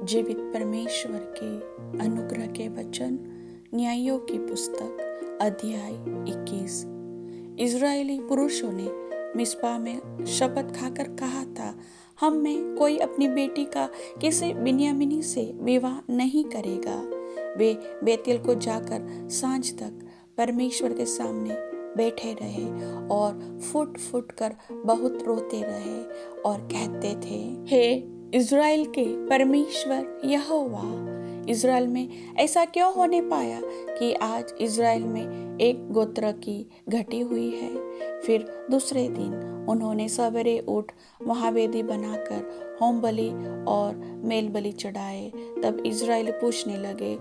जीवित परमेश्वर के अनुग्रह के वचन, न्यायों की पुस्तक अध्याय 21। इज़राइली पुरुषों ने मिस्पा में शपथ खाकर कहा था, हम में कोई अपनी बेटी का किसी बिन्यामीनी से विवाह नहीं करेगा। वे बेतेल को जाकर सांझ तक परमेश्वर के सामने बैठे रहे और फुट फुट कर बहुत रोते रहे और कहते थे, हे इज़राइल के परमेश्वर यहोवा, इज़राइल में ऐसा क्यों होने पाया कि आज इज़राइल में एक गोत्र की घटी हुई है। फिर दूसरे दिन उन्होंने सवेरे उठ महावेदी बनाकर होम बलि और मेल बलि चढ़ाए। तब इज़राइल पूछने लगे,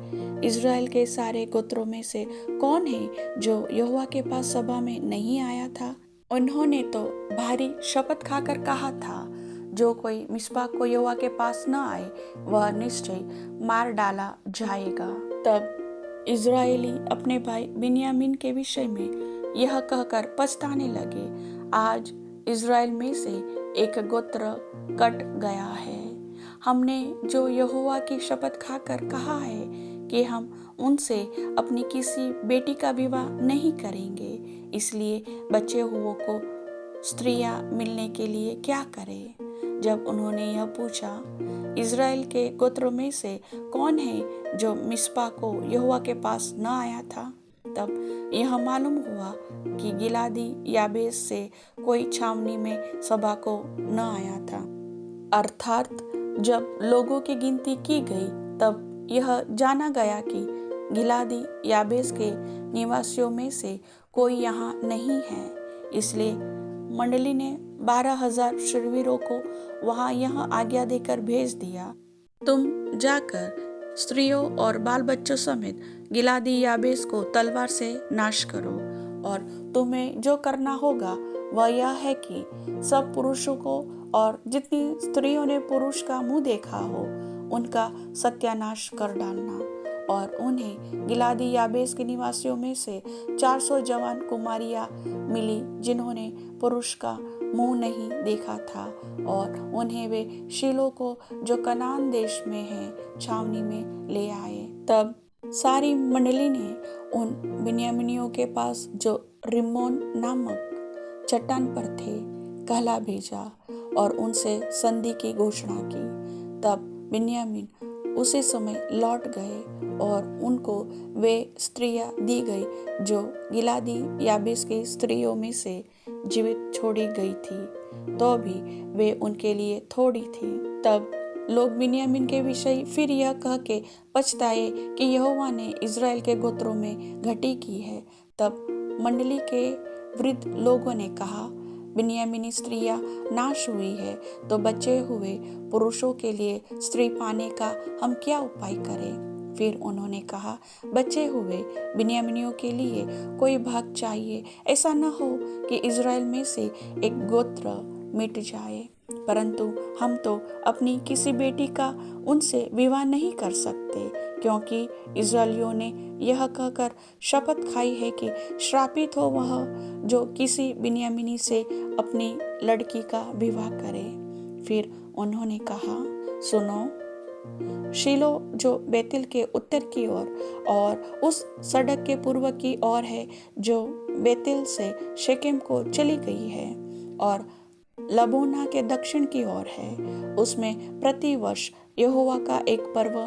इज़राइल के सारे गोत्रों में से कौन है जो यहोवा के पास सभा में नहीं आया था। उन्होंने तो भारी शपथ खाकर कहा था, जो कोई मिस्पा को यहोवा के पास न आए वह निश्चय मार डाला जाएगा। तब इज़राइली अपने भाई बिन्यामीन के विषय में यह कहकर पछताने लगे, आज इज़राइल में से एक गोत्र कट गया है। हमने जो यहोवा की शपथ खाकर कहा है कि हम उनसे अपनी किसी बेटी का विवाह नहीं करेंगे, इसलिए बचे हुओं को स्त्रियां मिलने के लिए क्या करें। जब उन्होंने यह पूछा, इज़राइल के गोत्रों में से कौन है जो मिस्पा को यहोवा के पास न आया था, तब यह मालूम हुआ कि गिलादी याबेस से कोई छावनी में सभा को न आया था। अर्थात जब लोगों की गिनती की गई तब यह जाना गया कि गिलादी याबेस के निवासियों में से कोई यहाँ नहीं है। इसलिए मंडली ने 12,000 शूरवीरों को वहां यह आज्ञा देकर भेज दिया, तुम जाकर स्त्रियों और बाल बच्चों समेत गिलादी याबेस को तलवार से नाश करो। और तुम्हें जो करना होगा वह यह है कि सब पुरुषों को और जितनी स्त्रियों ने पुरुष का मुंह देखा हो उनका सत्यानाश कर डालना। और उन्हें गिलादी याबेस के निवासियों में से 400 जवान कुमारियां मिली जिन्होंने पुरुष का मुंह नहीं देखा था, और उन्हें वे शीलो को जो कनान देश में है छावनी में ले आए। तब सारी मंडली ने उन बिन्यामीनियों के पास जो रिम्मोन नामक चट्टान पर थे कहला भेजा और उनसे संधि की घोषणा की। तब बिन्यामीन उसी समय लौट गए और उनको वे स्त्रियां दी गई जो गिलादी याबेस की स्त्रियों में से जीवित छोड़ी गई थी, तो भी वे उनके लिए थोड़ी थी। तब लोग बिन्यामीन के विषय फिर यह कह के पछताए कि यहोवा ने इज़राइल के गोत्रों में घटी की है। तब मंडली के वृद्ध लोगों ने कहा, बिन्यामीनी स्त्रियां नाश हुई है, तो बचे हुए पुरुषों के लिए स्त्री पाने का हम क्या उपाय करें। फिर उन्होंने कहा, बचे हुए बिन्यामीनियों के लिए कोई भाग चाहिए। ऐसा न हो कि इज़राइल में से एक गोत्र मिट जाए, परंतु हम तो अपनी किसी बेटी का उनसे विवाह नहीं कर सकते, क्योंकि इज़राइलियों ने यह कहकर शपथ खाई है कि श्रापित हो वह जो किसी बिन्यामीनी से अपनी लड़की का विवाह करे। फिर उन्होंने कहा, सुनो, शीलो जो बेतेल के उत्तर की ओर और उस सड़क के पूर्व की ओर है जो बेतेल से शेकेम को चली गई है और लबोना के दक्षिण की ओर है, उसमें प्रति वर्ष यहोवा का एक पर्व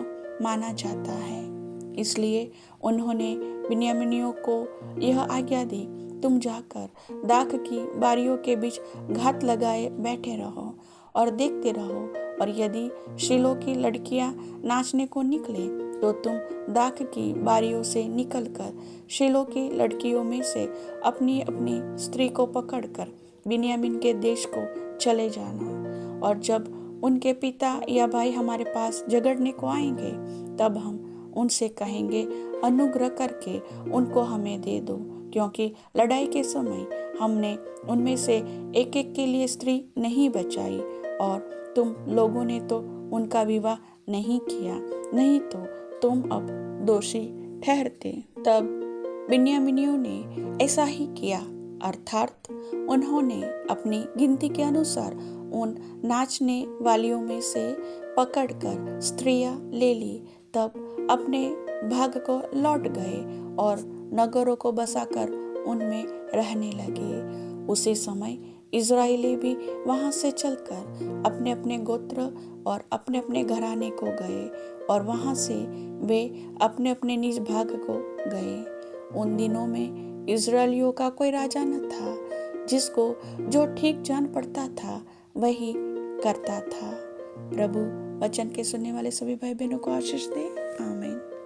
माना जाता है। इसलिए उन्होंने बिन्यामीनियों को यह आज्ञा दी, तुम जाकर दाख की बारियों के बीच घात लगाए बैठे रहो और देखते रहो, और यदि शीलो की लड़कियां नाचने को निकले तो तुम दाख की बारियों से निकलकर शीलो की लड़कियों में से अपनी अपनी स्त्री को पकड़कर बिन्यामीन के देश को चले जाना। और जब उनके पिता या भाई हमारे पास झगड़ने को आएंगे तब हम उनसे कहेंगे, अनुग्रह करके उनको हमें दे दो, क्योंकि लड़ाई के समय हमने उनमें से एक एक के लिए स्त्री नहीं बचाई, और तुम लोगों ने तो उनका विवाह नहीं किया, नहीं तो तुम अब दोषी ठहरते। तब बिन्यामीनियों ने ऐसा ही किया, अर्थात उन्होंने अपनी गिनती के अनुसार उन नाचने वालियों में से पकड़कर स्त्रियां ले ली, तब अपने भाग को लौट गए और नगरों को बसाकर उनमें रहने लगे। उसी समय इज़राइली भी वहां से चलकर अपने अपने गोत्र और अपने अपने घराने को गए और वहां से वे अपने अपने निज भाग को गए। उन दिनों में इज़राइलियों का कोई राजा न था, जिसको जो ठीक जान पड़ता था वही करता था। प्रभु वचन के सुनने वाले सभी भाई बहनों को आशीष दे। आमीन।